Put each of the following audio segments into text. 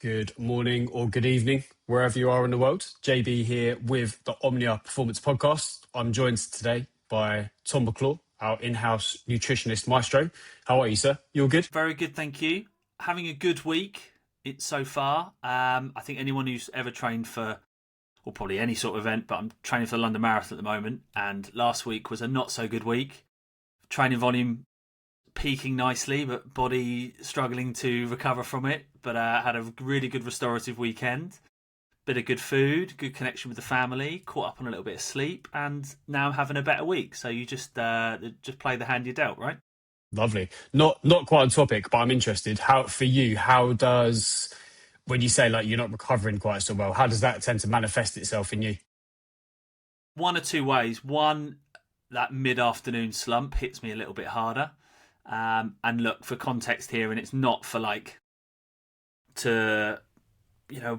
Good morning or good evening, wherever you are in the world. JB here with the Omnia Performance Podcast. I'm joined today by Tom McClure, our in-house nutritionist maestro. How are you, sir? You all good? Very good, thank you. Having a good week so far. I think anyone who's ever trained for, or probably any sort of event, but I'm training for the London Marathon at the moment, and last week was a not so good week. Training volume peaking nicely, but body struggling to recover from it. But had a really good restorative weekend. Bit of good food, good connection with the family, caught up on a little bit of sleep, and now I'm having a better week. So you just play the hand you're dealt, right? Lovely. Not quite on topic, but I'm interested. How for you? How does when you say like you're not recovering quite so well? How does that tend to manifest itself in you? One or two ways. One, that mid-afternoon slump hits me a little bit harder. And look, for context here, and it's not for like to,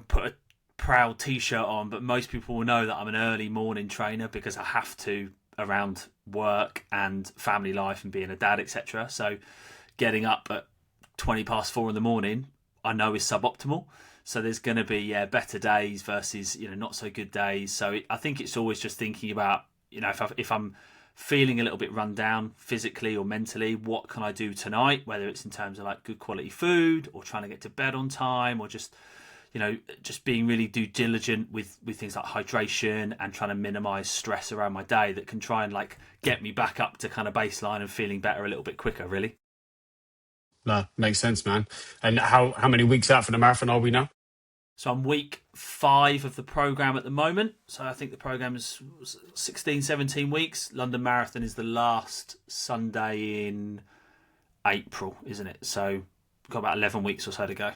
put a proud t-shirt on, but most people will know that I'm an early morning trainer because I have to around work and family life and being a dad, etc. So getting up at 20 past 4 in the morning, I know is suboptimal. So there's going to be better days versus not so good days. So I think it's always just thinking about if I'm feeling a little bit run down physically or mentally, what can I do tonight? Whether it's in terms of like good quality food or trying to get to bed on time or just being really due diligent with things like hydration and trying to minimize stress around my day that can try and like get me back up to kind of baseline and feeling better a little bit quicker, really. No, makes sense, man. And how many weeks out for the marathon are we now? So I'm week 5 of the program at the moment. So I think the program is 16, 17 weeks. London Marathon is the last Sunday in April, isn't it? So we've got about 11 weeks or so to go. I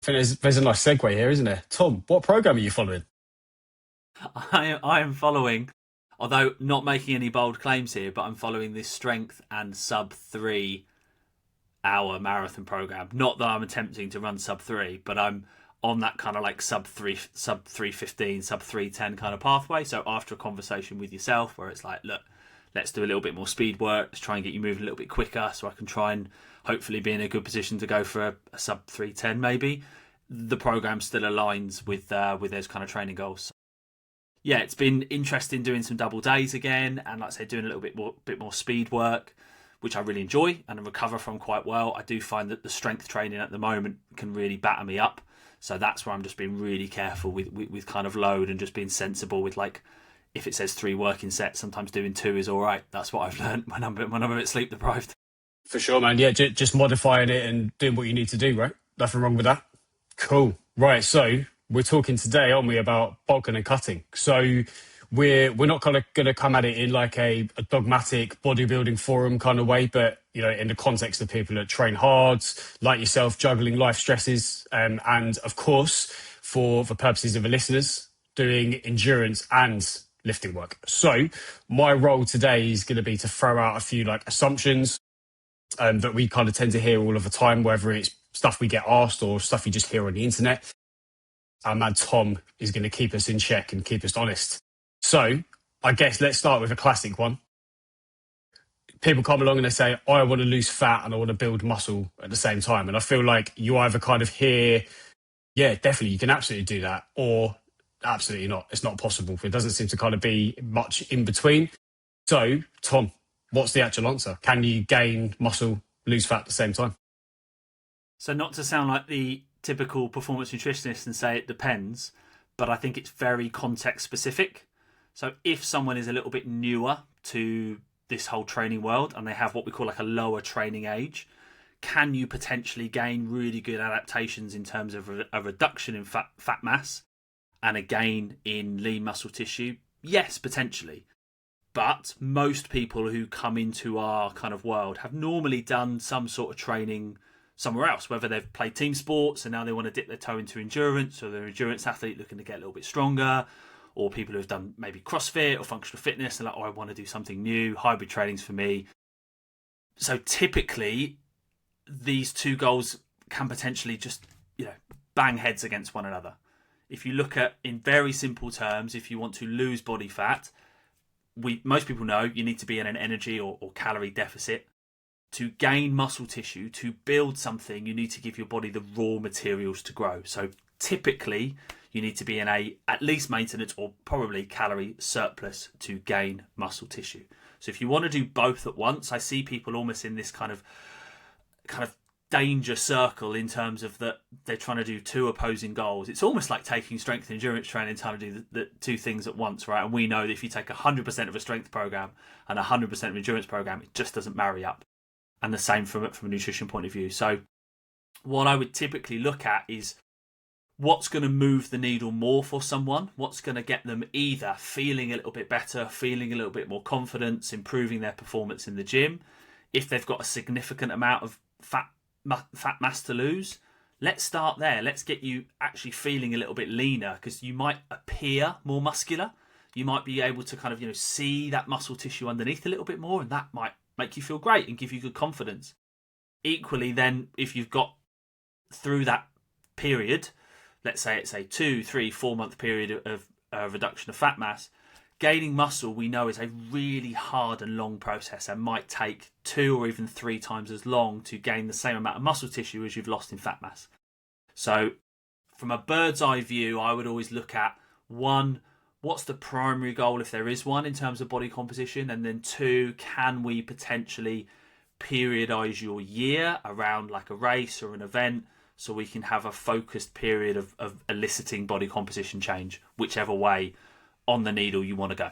think there's a nice segue here, isn't there? Tom, what program are you following? I am following, although not making any bold claims here, but I'm following this strength and sub 3 hour marathon program. Not that I'm attempting to run sub 3, but I'm on that kind of like sub 315, sub 310 kind of pathway. So after a conversation with yourself where it's like, look, let's do a little bit more speed work, let's try and get you moving a little bit quicker so I can try and hopefully be in a good position to go for a sub 310 maybe. The program still aligns with those kind of training goals. Yeah, it's been interesting doing some double days again, and like I say, doing a little bit more speed work, which I really enjoy and recover from quite well. I do find that the strength training at the moment can really batter me up, so that's where I'm just being really careful with kind of load and just being sensible with like, if it says 3 working sets, sometimes doing 2 is all right. That's what I've learned when I'm a bit sleep deprived. For sure, man. Yeah, just modifying it and doing what you need to do, right? Nothing wrong with that. Cool. Right. So we're talking today, aren't we, about bulking and cutting. So we're not kind of going to come at it in like a dogmatic bodybuilding forum kind of way, but in the context of people that train hard, like yourself, juggling life stresses, and of course, for the purposes of the listeners, doing endurance and lifting work. So my role today is going to be to throw out a few like assumptions that we kind of tend to hear all of the time, whether it's stuff we get asked or stuff you just hear on the internet. Our man Tom is going to keep us in check and keep us honest. So I guess let's start with a classic one. People come along and they say, I want to lose fat and I want to build muscle at the same time. And I feel like you either kind of hear, yeah, definitely, you can absolutely do that, or absolutely not. It's not possible. There doesn't seem to kind of be much in between. So, Tom, what's the actual answer? Can you gain muscle, lose fat at the same time? So not to sound like the typical performance nutritionist and say it depends, but I think it's very context specific. So if someone is a little bit newer to this whole training world and they have what we call like a lower training age, can you potentially gain really good adaptations in terms of a reduction in fat mass and a gain in lean muscle tissue? Yes, potentially. But most people who come into our kind of world have normally done some sort of training somewhere else, whether they've played team sports and now they want to dip their toe into endurance, or they're an endurance athlete looking to get a little bit stronger, or people who have done maybe CrossFit or functional fitness and like, oh, I want to do something new, hybrid training's for me. So typically these two goals can potentially just, bang heads against one another. If you look at, in very simple terms, if you want to lose body fat, most people know you need to be in an energy or calorie deficit. to gain muscle tissue, to build something, you need to give your body the raw materials to grow. So typically, you need to be in a at least maintenance or probably calorie surplus to gain muscle tissue. So if you want to do both at once, I see people almost in this kind of danger circle in terms of that they're trying to do two opposing goals. It's almost like taking strength and endurance training and trying to do the two things at once, right? And we know that if you take 100% of a strength program and 100% of an endurance program, it just doesn't marry up. And the same from a nutrition point of view. So what I would typically look at is what's going to move the needle more for someone, what's going to get them either feeling a little bit better, feeling a little bit more confidence, improving their performance in the gym. If they've got a significant amount of fat mass to lose, let's start there. Let's get you actually feeling a little bit leaner, because you might appear more muscular. You might be able to kind of, see that muscle tissue underneath a little bit more, and that might make you feel great and give you good confidence. Equally, then, if you've got through that period, let's say it's a 2, 3, 4 month period of reduction of fat mass, gaining muscle we know is a really hard and long process and might take 2 or even 3 times as long to gain the same amount of muscle tissue as you've lost in fat mass. So from a bird's eye view, I would always look at 1, what's the primary goal if there is one in terms of body composition, and then 2, can we potentially periodize your year around like a race or an event so we can have a focused period of eliciting body composition change, whichever way on the needle you want to go.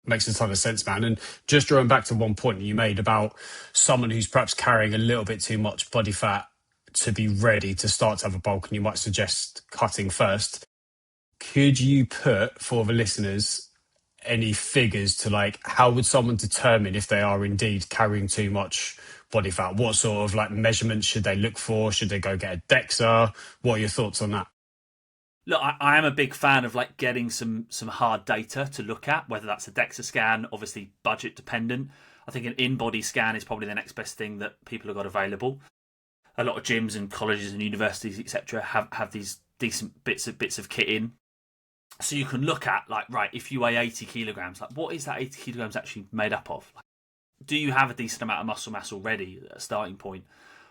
Makes a ton of sense, man. And just drawing back to one point you made about someone who's perhaps carrying a little bit too much body fat to be ready to start to have a bulk, and you might suggest cutting first. Could you put for the listeners any figures to like how would someone determine if they are indeed carrying too much body fat? What sort of like measurements should they look for? Should they go get a DEXA? What are your thoughts on that? Look, I am a big fan of like getting some hard data to look at, whether that's a DEXA scan, obviously budget dependent. I think an in-body scan is probably the next best thing that people have got available. A lot of gyms and colleges and universities, etc., have these decent bits of kit in. So you can look at like, right, if you weigh 80 kilograms, like what is that 80 kilograms actually made up of? Like, do you have a decent amount of muscle mass already at a starting point?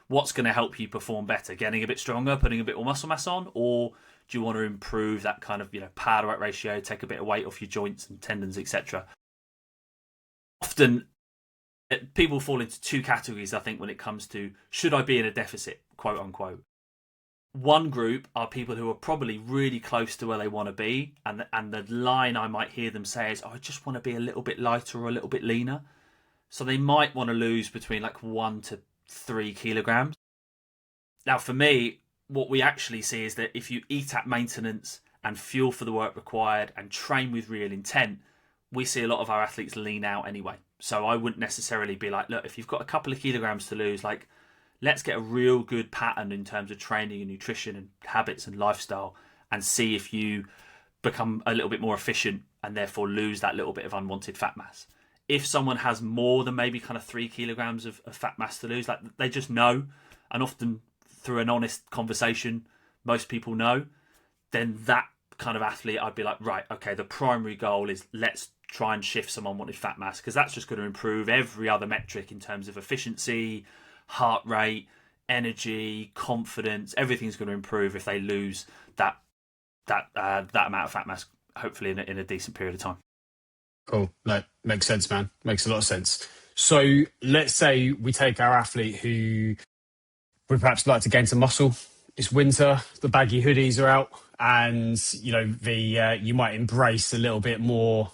What's going to help you perform better? Getting a bit stronger, putting a bit more muscle mass on, or do you want to improve that kind of power to weight ratio, take a bit of weight off your joints and tendons, etc.? Often people fall into 2 categories, I think, when it comes to should I be in a deficit, quote unquote. One group are people who are probably really close to where they want to be, and the line I might hear them say is, I just want to be a little bit lighter or a little bit leaner. So they might want to lose between like 1 to 3 kilograms. Now, for me, what we actually see is that if you eat at maintenance and fuel for the work required and train with real intent, we see a lot of our athletes lean out anyway. So I wouldn't necessarily be like, look, if you've got a couple of kilograms to lose, like, let's get a real good pattern in terms of training and nutrition and habits and lifestyle and see if you become a little bit more efficient and therefore lose that little bit of unwanted fat mass. If someone has more than maybe kind of 3 kilograms of fat mass to lose, like they just know, and often through an honest conversation, most people know, then that kind of athlete, I'd be like, right, okay, the primary goal is let's try and shift some unwanted fat mass, because that's just going to improve every other metric in terms of efficiency, heart rate, energy, confidence. Everything's going to improve if they lose that amount of fat mass, hopefully in a decent period of time. Cool. No, makes sense, man. Makes a lot of sense. So let's say we take our athlete who would perhaps like to gain some muscle. It's winter, the baggy hoodies are out, and you might embrace a little bit more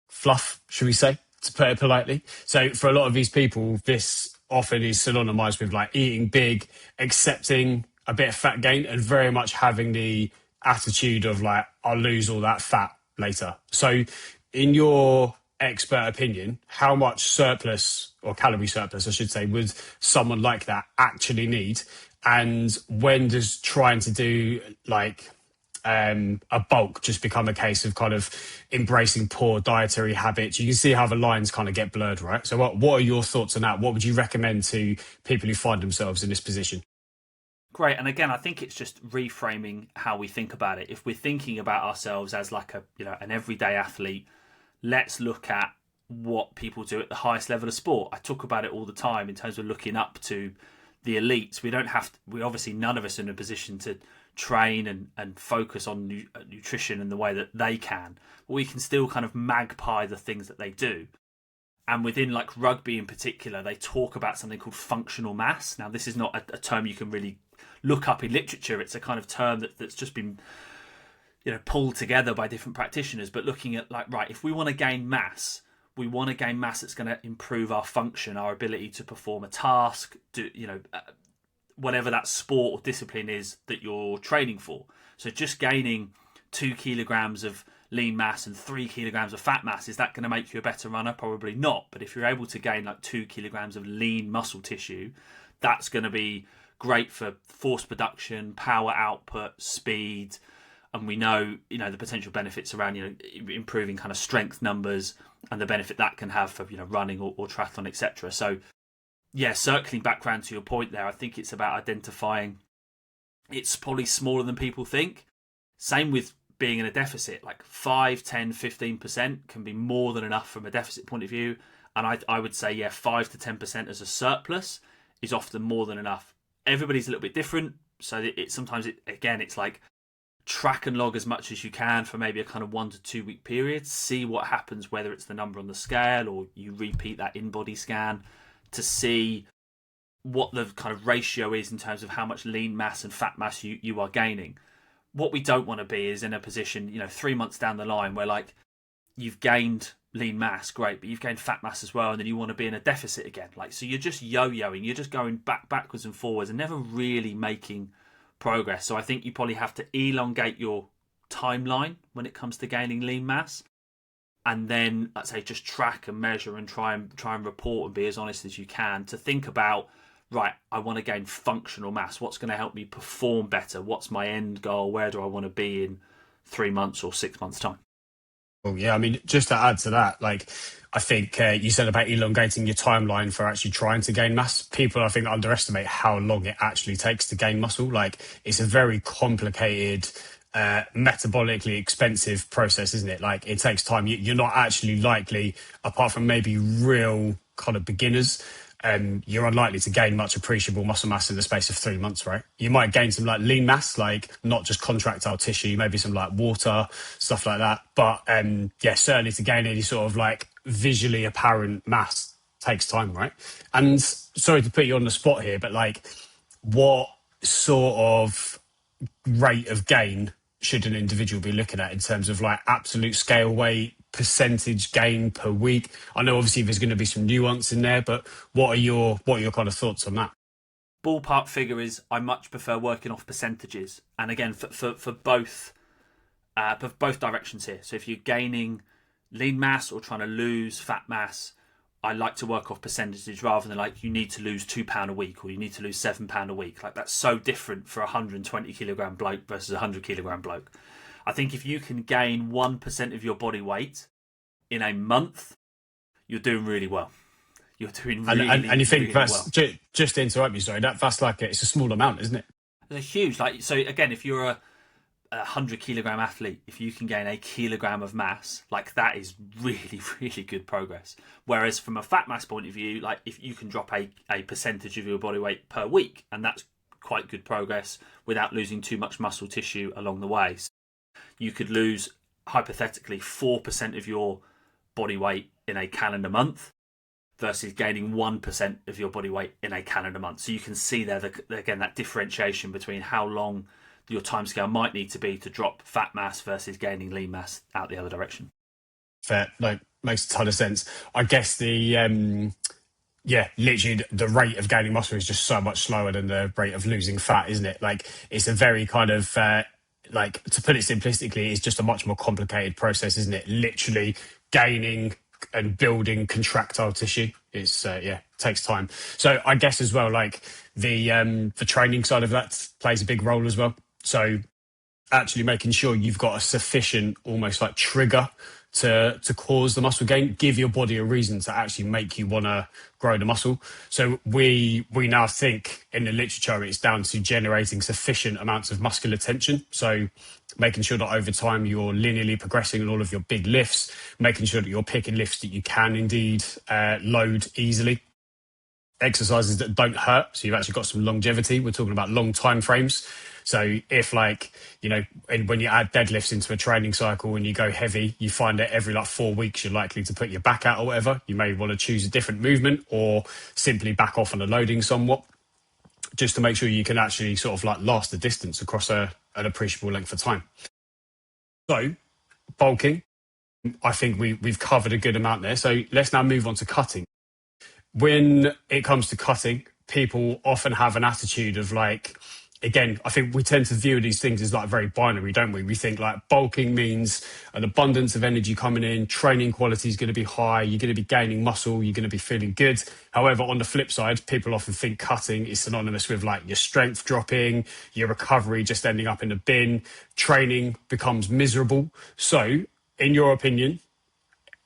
fluff, should we say, to put it politely. So for a lot of these people, this often is synonymized with like eating big, accepting a bit of fat gain, and very much having the attitude of like, I'll lose all that fat later. So in your expert opinion, how much surplus, or calorie surplus, I should say, would someone like that actually need? And when does trying to do like a bulk just become a case of kind of embracing poor dietary habits? You can see how the lines kind of get blurred, right? So what are your thoughts on that? What would you recommend to people who find themselves in this position? Great. And again, I think it's just reframing how we think about it. If we're thinking about ourselves as like an everyday athlete, let's look at what people do at the highest level of sport. I talk about it all the time in terms of looking up to the elites. We obviously, none of us are in a position to train and focus on nutrition in the way that they can, but we can still kind of magpie the things that they do. And within like rugby in particular, they talk about something called functional mass. Now, this is not a term you can really look up in literature. It's a kind of term that's just been, pulled together by different practitioners. But looking at like, right, if we want to gain mass, we want to gain mass that's going to improve our function, our ability to perform a task, whatever that sport or discipline is that you're training for. So just gaining 2 kilograms of lean mass and 3 kilograms of fat mass, is that going to make you a better runner? Probably not. But if you're able to gain like 2 kilograms of lean muscle tissue, that's going to be great for force production, power output, speed. And we know, the potential benefits around, improving kind of strength numbers and the benefit that can have for, running or triathlon, etc. So yeah, circling back around to your point there, I think it's about identifying it's probably smaller than people think. Same with being in a deficit, like 5, 10, 15% can be more than enough from a deficit point of view. And I would say, 5 to 10% as a surplus is often more than enough. Everybody's a little bit different. So it's like track and log as much as you can for maybe a kind of 1 to 2 week period. See what happens, whether it's the number on the scale or you repeat that in-body scan to see what the kind of ratio is in terms of how much lean mass and fat mass you are gaining. What we don't want to be is in a position, 3 months down the line where like you've gained lean mass, great, but you've gained fat mass as well, and then you want to be in a deficit again. Like, so you're just yo-yoing, you're just going backwards and forwards and never really making progress. So I think you probably have to elongate your timeline when it comes to gaining lean mass, and then let's say just track and measure and try and report and be as honest as you can to think about, right, I want to gain functional mass. What's going to help me perform better? What's my end goal? Where do I want to be in 3 months or 6 months' time? Well, yeah, I mean, just to add to that, like, I think you said about elongating your timeline for actually trying to gain mass. People, I think, underestimate how long it actually takes to gain muscle. Like, it's a very complicated, metabolically expensive process, isn't it? Like, it takes time. You're not actually likely, apart from maybe real kind of beginners, you're unlikely to gain much appreciable muscle mass in the space of 3 months, right? You might gain some like lean mass, like not just contractile tissue, maybe some like water, stuff like that. But certainly to gain any sort of like visually apparent mass takes time, right? And sorry to put you on the spot here, but like what sort of rate of gain should an individual be looking at in terms of like absolute scale weight, percentage gain per week? I know obviously there's going to be some nuance in there, but what are your kind of thoughts on that? Ballpark figure is I much prefer working off percentages, and again for both directions here. So if you're gaining lean mass or trying to lose fat mass, I like to work off percentages rather than like you need to lose £2 a week or you need to lose £7 a week. Like that's so different for a 120 kilogram bloke versus a 100 kilogram bloke. I think if you can gain 1% of your body weight in a month, you're doing really well. You're doing really, and you think really that's well. just to interrupt you, sorry, that's like it's a small amount, isn't it? It's huge. Like, so again, if you're a 100 kilogram athlete, if you can gain a kilogram of mass, like that is really, really good progress. Whereas from a fat mass point of view, like if you can drop a percentage of your body weight per week, and that's quite good progress without losing too much muscle tissue along the way. So you could lose hypothetically 4% of your body weight in a calendar month versus gaining 1% of your body weight in a calendar month. So you can see there, again, that differentiation between how long your timescale might need to be to drop fat mass versus gaining lean mass out the other direction. Fair, like makes a ton of sense. I guess literally the rate of gaining muscle is just so much slower than the rate of losing fat, isn't it? Like it's a very kind of like, to put it simplistically, it's just a much more complicated process, isn't it? Literally gaining and building contractile tissue. It's takes time. So I guess as well, like the training side of that plays a big role as well. So actually making sure you've got a sufficient almost like trigger to cause the muscle gain. Give your body a reason to actually make you want to grow the muscle. So we now think in the literature it's down to generating sufficient amounts of muscular tension. So making sure that over time you're linearly progressing in all of your big lifts, making sure that you're picking lifts that you can indeed load easily, exercises that don't hurt, so you've actually got some longevity. We're talking about long time frames. So if, like, you know, when you add deadlifts into a training cycle and you go heavy, you find that every like 4 weeks you're likely to put your back out or whatever. You may want to choose a different movement or simply back off on the loading somewhat, just to make sure you can actually sort of like last the distance across an appreciable length of time. So bulking, I think we've covered a good amount there. So let's now move on to cutting. When it comes to cutting, people often have an attitude of like, again, I think we tend to view these things as like very binary, don't we? We think like bulking means an abundance of energy coming in, training quality is going to be high, you're going to be gaining muscle, you're going to be feeling good. However, on the flip side, people often think cutting is synonymous with like your strength dropping, your recovery just ending up in the bin, training becomes miserable. So, in your opinion,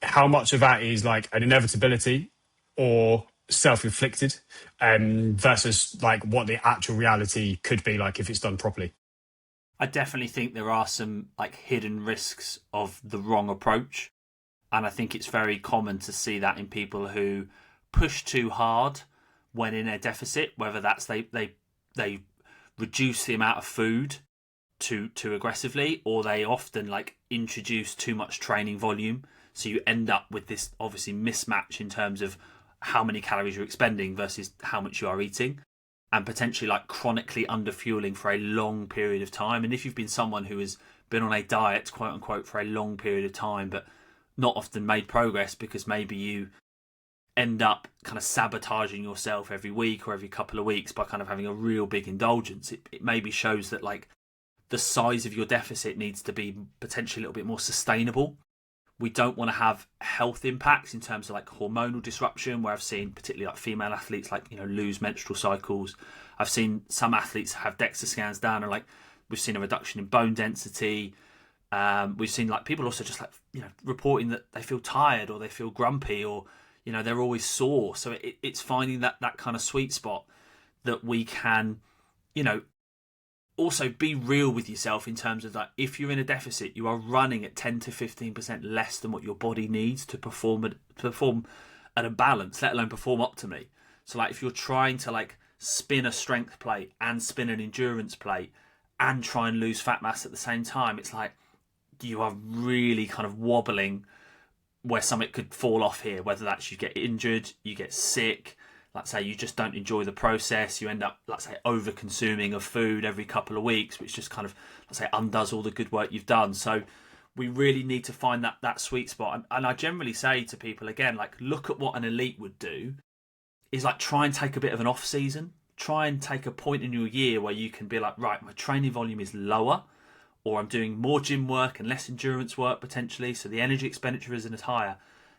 how much of that is like an inevitability or self-inflicted versus like what the actual reality could be like if it's done properly? I definitely think there are some like hidden risks of the wrong approach, and I think it's very common to see that in people who push too hard when in a deficit, whether that's they reduce the amount of food too aggressively, or they often like introduce too much training volume, so you end up with this obviously mismatch in terms of how many calories you're expending versus how much you are eating, and potentially like chronically underfueling for a long period of time. And if you've been someone who has been on a diet, quote unquote, for a long period of time, but not often made progress because maybe you end up kind of sabotaging yourself every week or every couple of weeks by kind of having a real big indulgence, it maybe shows that like the size of your deficit needs to be potentially a little bit more sustainable. We don't want to have health impacts in terms of like hormonal disruption, where I've seen particularly like female athletes like, you know, lose menstrual cycles. I've seen some athletes have DEXA scans down and like we've seen a reduction in bone density. We've seen like people also just like, you know, reporting that they feel tired or they feel grumpy or, you know, they're always sore. So it's finding that kind of sweet spot that we can, you know, also be real with yourself in terms of that if you're in a deficit, you are running at 10 to 15% less than what your body needs to perform at a balance, let alone perform optimally. So like if you're trying to like spin a strength plate and spin an endurance plate and try and lose fat mass at the same time, it's like you are really kind of wobbling where something could fall off here, whether that's you get injured, you get sick, let's say you just don't enjoy the process, you end up, let's say, over consuming of food every couple of weeks, which just kind of, let's say, undoes all the good work you've done. So we really need to find that sweet spot. And I generally say to people, again, like, look at what an elite would do, is like try and take a bit of an off season, try and take a point in your year where you can be like, right, my training volume is lower, or I'm doing more gym work and less endurance work potentially, so the energy expenditure isn't as higher.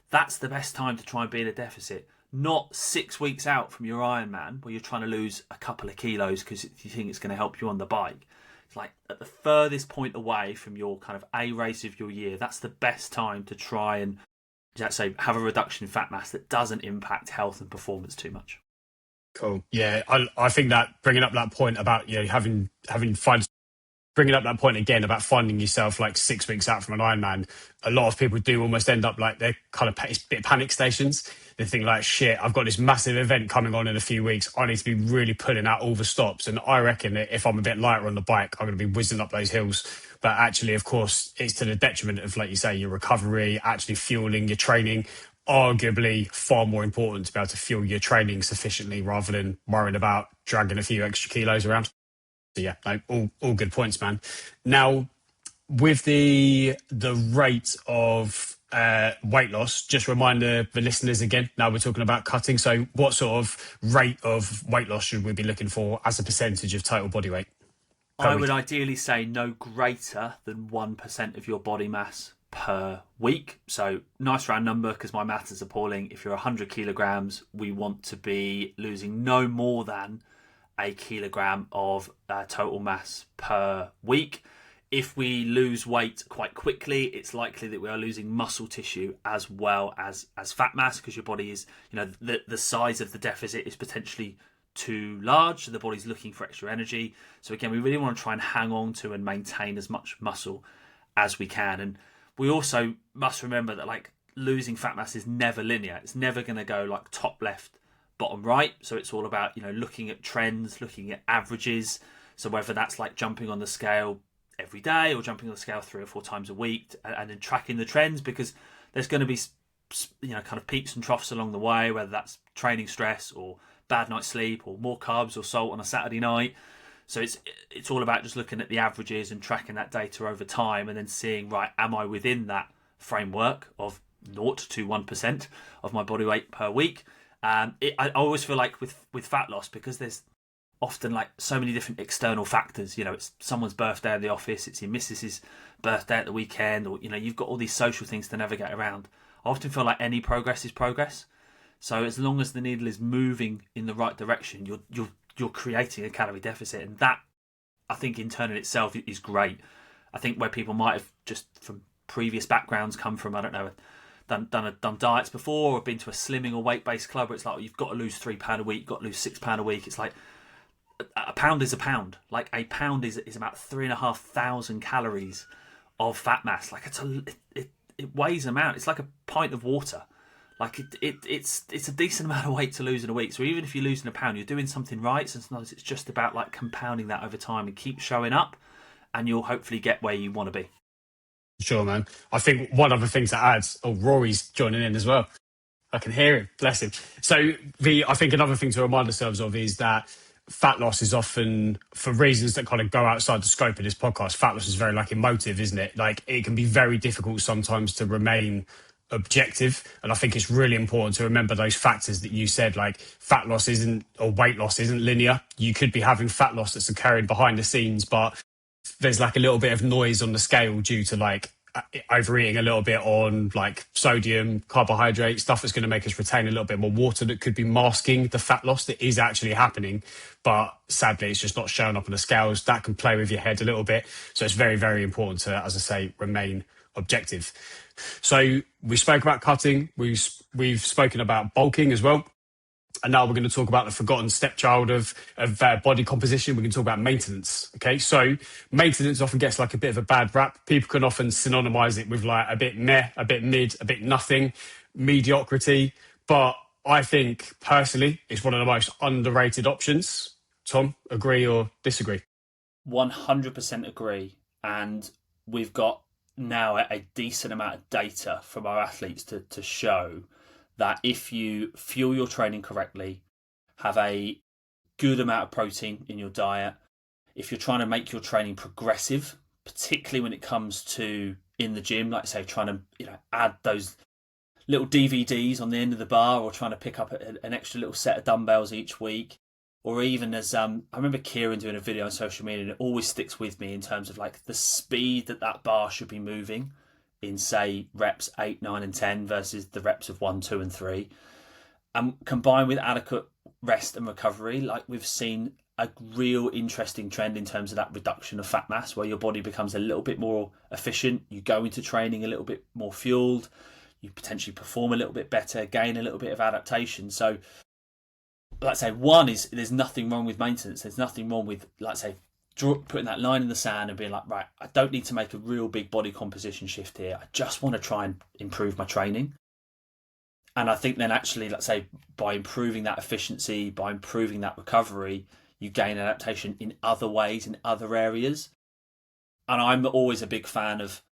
That's the best time to try and be in a deficit. Not 6 weeks out from your Ironman where you're trying to lose a couple of kilos because you think it's going to help you on the bike. It's like at the furthest point away from your kind of A race of your year, that's the best time to try and, let's say, have a reduction in fat mass that doesn't impact health and performance too much. Cool. Yeah, I think that bringing up that point about, you know, having find bringing up that point again about finding yourself like 6 weeks out from an Ironman, a lot of people do almost end up like they're kind of it's a bit panic stations. They think like, shit, I've got this massive event coming on in a few weeks. I need to be really pulling out all the stops. And I reckon that if I'm a bit lighter on the bike, I'm going to be whizzing up those hills. But actually, of course, it's to the detriment of, like you say, your recovery, actually fueling your training. Arguably far more important to be able to fuel your training sufficiently rather than worrying about dragging a few extra kilos around. So yeah, no, all good points, man. Now, with the rate of weight loss, just remind the listeners again, now we're talking about cutting. So what sort of rate of weight loss should we be looking for as a percentage of total body weight? I would ideally say no greater than 1% of your body mass per week. So nice round number because my math is appalling. If you're 100 kilograms, we want to be losing no more than a kilogram of total mass per week. if we lose weight quite quickly, it's likely that we are losing muscle tissue as well as fat mass, because your body is, the size of the deficit is potentially too large, so the body's looking for extra energy. So again, we really want to try and hang on to and maintain as much muscle as we can. And we also must remember that like losing fat mass is never linear. It's never going to go like top left, bottom right. So it's all about, looking at trends, looking at averages. So whether that's like jumping on the scale every day or jumping on the scale 3 or 4 times a week, and then tracking the trends, because there's going to be kind of peaks and troughs along the way, whether that's training stress or bad night's sleep or more carbs or salt on a Saturday night. So it's all about just looking at the averages and tracking that data over time, and then seeing, right, am I within that framework of 0 to 1% of my body weight per week? I always feel like with fat loss, because there's often like so many different external factors, it's someone's birthday at the office, it's your missus's birthday at the weekend, or you've got all these social things to navigate around. I often feel like any progress is progress. So as long as the needle is moving in the right direction, you're creating a calorie deficit, and that, I think, in turn in itself is great. I think where people might have just from previous backgrounds come from, I don't know, done diets before, or been to a slimming or weight-based club where it's like, you've got to lose £3 a week, you've got to lose £6 a week. It's like a pound is a pound. Like a pound is about 3,500 calories of fat mass. Like it weighs an amount. It's like a pint of water. Like it's a decent amount of weight to lose in a week. So even if you're losing a pound, you're doing something right. So sometimes it's just about like compounding that over time and keep showing up, and you'll hopefully get where you want to be. Sure, man. I think one other thing to add, Rory's joining in as well. I can hear him, bless him. So I think another thing to remind ourselves of is that fat loss is often, for reasons that kind of go outside the scope of this podcast, fat loss is very like emotive, isn't it? Like it can be very difficult sometimes to remain objective. And I think it's really important to remember those factors that you said, like fat loss or weight loss isn't linear. You could be having fat loss that's occurring behind the scenes, but there's like a little bit of noise on the scale due to like overeating a little bit on like sodium, carbohydrate, stuff that's going to make us retain a little bit more water, that could be masking the fat loss that is actually happening. But sadly, it's just not showing up on the scales. That can play with your head a little bit. So it's very, very important to, as I say, remain objective. So we spoke about cutting. We've spoken about bulking as well. And now we're going to talk about the forgotten stepchild of body composition. We're going to talk about maintenance. Okay, so maintenance often gets like a bit of a bad rap. People can often synonymize it with like a bit meh, a bit mid, a bit nothing, mediocrity. But I think personally, it's one of the most underrated options. Tom, agree or disagree? 100% agree. And we've got now a decent amount of data from our athletes to show that if you fuel your training correctly, have a good amount of protein in your diet, if you're trying to make your training progressive, particularly when it comes to in the gym, like say trying to add those little DVDs on the end of the bar, or trying to pick up an extra little set of dumbbells each week, or even as I remember Kieran doing a video on social media, and it always sticks with me in terms of like the speed that bar should be moving in, say, reps 8, 9, and 10 versus the reps of 1, 2, and 3. And combined with adequate rest and recovery, like we've seen a real interesting trend in terms of that reduction of fat mass, where your body becomes a little bit more efficient. You go into training a little bit more fueled. You potentially perform a little bit better, gain a little bit of adaptation. So, let's say one is there's nothing wrong with maintenance. There's nothing wrong with, let's say, putting that line in the sand and being like, right, I don't need to make a real big body composition shift here. I just want to try and improve my training. And I think then actually, let's say, by improving that efficiency, by improving that recovery, you gain adaptation in other ways, in other areas. And I'm always a big fan of,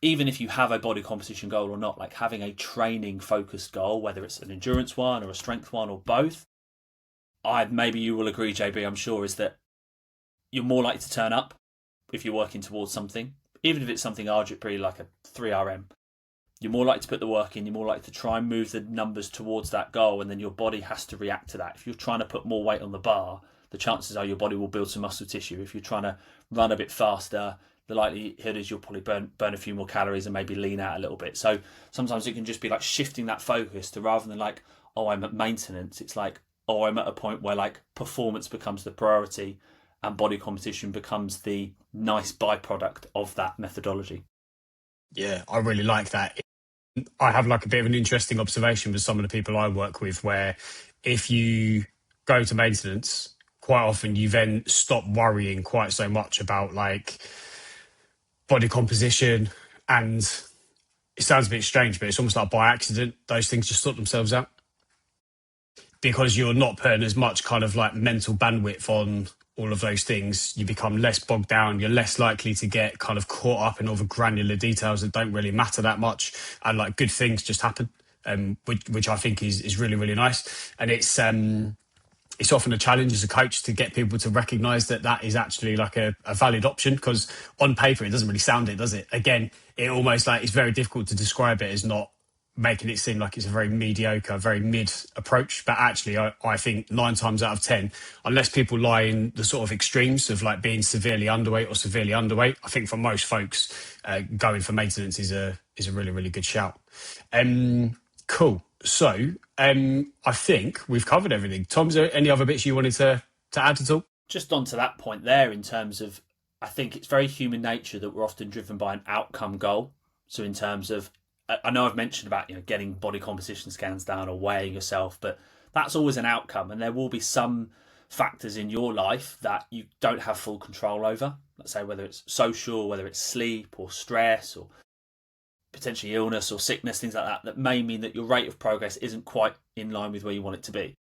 even if you have a body composition goal or not, like having a training focused goal, whether it's an endurance one or a strength one or both. Maybe you will agree, JB, I'm sure, is that you're more likely to turn up if you're working towards something, even if it's something arbitrary like a 3RM. You're more likely to put the work in, you're more likely to try and move the numbers towards that goal, and then your body has to react to that. If you're trying to put more weight on the bar, the chances are your body will build some muscle tissue. If you're trying to run a bit faster, the likelihood is you'll probably burn a few more calories and maybe lean out a little bit. So sometimes it can just be like shifting that focus to, rather than like, oh, I'm at maintenance, it's like, oh, I'm at a point where like performance becomes the priority, and body composition becomes the nice byproduct of that methodology. Yeah, I really like that. I have like a bit of an interesting observation with some of the people I work with, where if you go to maintenance, quite often you then stop worrying quite so much about like body composition. And it sounds a bit strange, but it's almost like by accident, those things just sort themselves out because you're not putting as much kind of like mental bandwidth on all of those things. You become less bogged down. You're less likely to get kind of caught up in all the granular details that don't really matter that much. And like good things just happen, which I think is really, really nice. And it's often a challenge as a coach to get people to recognize that that is actually like a valid option, because on paper it doesn't really sound it, does it? Again, it almost like it's very difficult to describe it as not making it seem like it's a very mediocre, very mid approach. But actually, I think 9 times out of 10, unless people lie in the sort of extremes of like being severely underweight or severely underweight, I think for most folks, going for maintenance is a really, really good shout. Cool. So I think we've covered everything. Tom, is there any other bits you wanted to add at all? Just on to that point there, in terms of, I think it's very human nature that we're often driven by an outcome goal. So in terms of, I know I've mentioned about, getting body composition scans down or weighing yourself, but that's always an outcome. And there will be some factors in your life that you don't have full control over. Let's say whether it's social, whether it's sleep or stress or potentially illness or sickness, things like that, that may mean that your rate of progress isn't quite in line with where you want it to be.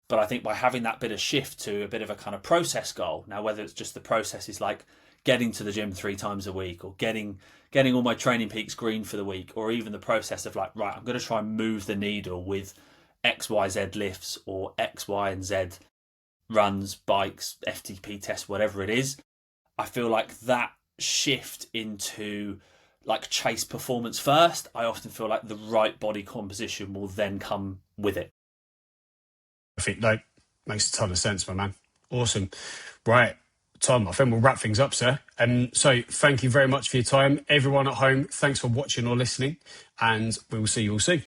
But I think by having that bit of shift to a bit of a kind of process goal, now whether it's just the process is like getting to the gym 3 times a week or getting all my training peaks green for the week, or even the process of like, right, I'm going to try and move the needle with XYZ lifts or X, Y, and Z runs, bikes, FTP tests, whatever it is. I feel like that shift into like chase performance first, I often feel like the right body composition will then come with it. I think that makes a ton of sense, my man. Awesome. Right. Tom, I think we'll wrap things up, sir. So thank you very much for your time. Everyone at home, thanks for watching or listening, and we will see you all soon.